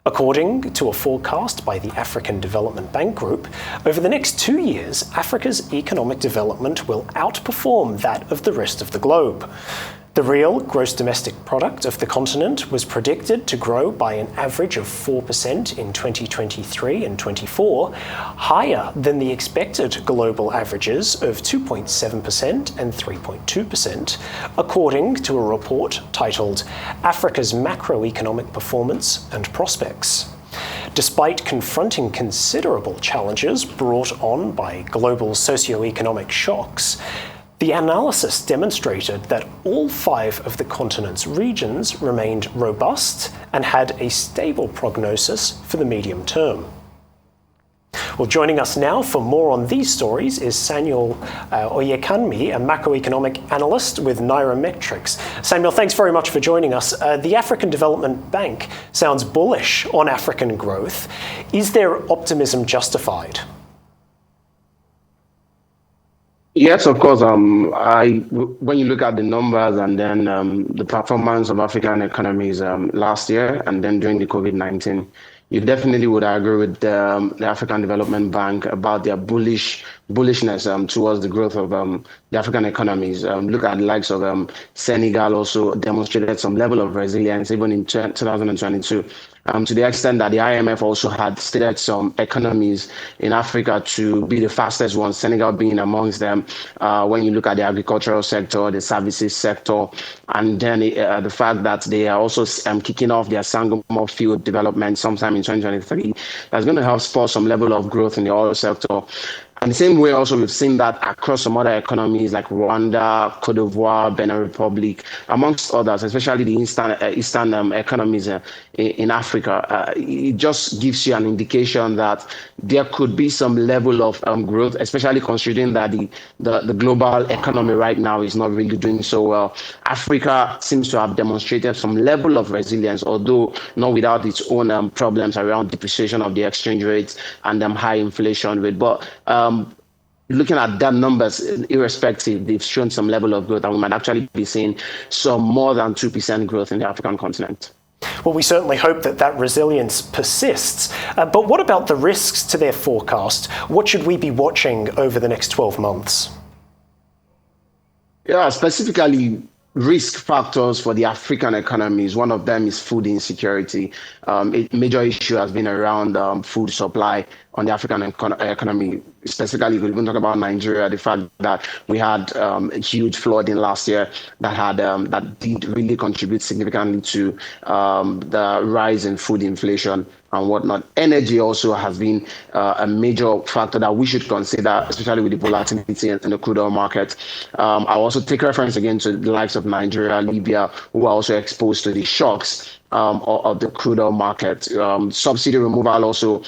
According to a forecast by the African Development Bank Group, over the next 2 years, Africa's economic development will outperform that of the rest of the globe. The real gross domestic product of the continent was predicted to grow by an average of 4% in 2023 and 24, higher than the expected global averages of 2.7% and 3.2%, according to a report titled Africa's Macroeconomic Performance and Prospects. Despite confronting considerable challenges brought on by global socio-economic shocks, the analysis demonstrated that all 5 of the continent's regions remained robust and had a stable prognosis for the medium term. Well, joining us now for more on these stories is Samuel Oyekanmi, a macroeconomic analyst with Nairametrics. Samuel, thanks very much for joining us. The African Development Bank sounds bullish on African growth. Is their optimism justified? Yes, of course. When you look at the numbers and then the performance of African economies last year and then during the COVID-19, you definitely would agree with the African Development Bank about their bullishness towards the growth of the African economies. Look at the likes of Senegal also demonstrated some level of resilience even in 2022. To the extent that the IMF also had stated some economies in Africa to be the fastest ones, Senegal being amongst them, when you look at the agricultural sector, the services sector, and then the fact that they are also kicking off their Sangomar field development sometime in 2023, that's going to help spur some level of growth in the oil sector. And the same way also we've seen that across some other economies like Rwanda, Cote d'Ivoire, Benin Republic, amongst others, especially the eastern economies in Africa. It just gives you an indication that there could be some level of growth, especially considering that the global economy right now is not really doing so well. Africa seems to have demonstrated some level of resilience, although not without its own problems around depreciation of the exchange rates and high inflation rate. But looking at that numbers, irrespective, they've shown some level of growth, and we might actually be seeing some more than 2% growth in the African continent. Well, we certainly hope that that resilience persists. But what about the risks to their forecast? What should we be watching over the next 12 months? Yeah, specifically, risk factors for the African economies. One of them is food insecurity. A major issue has been around food supply on the African economy. Specifically, we even talk about Nigeria, the fact that we had a huge flooding last year that did really contribute significantly to the rise in food inflation and whatnot. Energy also has been a major factor that we should consider, especially with the volatility in the crude oil market. I'll also take reference again to the likes of Nigeria, Libya, who are also exposed to the shocks of the crude oil market. Subsidy removal also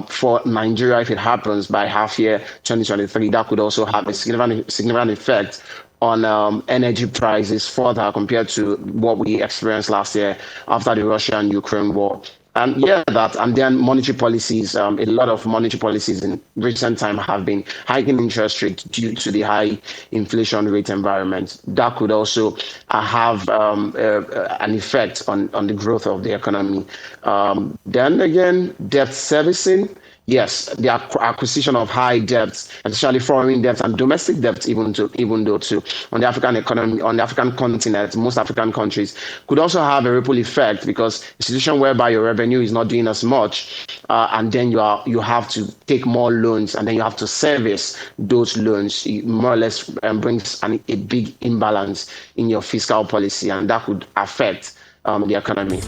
for Nigeria, if it happens by half year 2023, that could also have a significant effect on energy prices further compared to what we experienced last year after the Russia and Ukraine war. And then monetary policies, a lot of monetary policies in recent time have been hiking interest rates due to the high inflation rate environment. That could also have an effect on the growth of the economy. Then again, debt servicing. Yes, the acquisition of high debts, especially foreign debts and domestic debts, even though too, on the African economy, on the African continent, most African countries, could also have a ripple effect, because a situation whereby your revenue is not doing as much, and then you have to take more loans, and then you have to service those loans. It more or less brings a big imbalance in your fiscal policy, and that could affect the economy.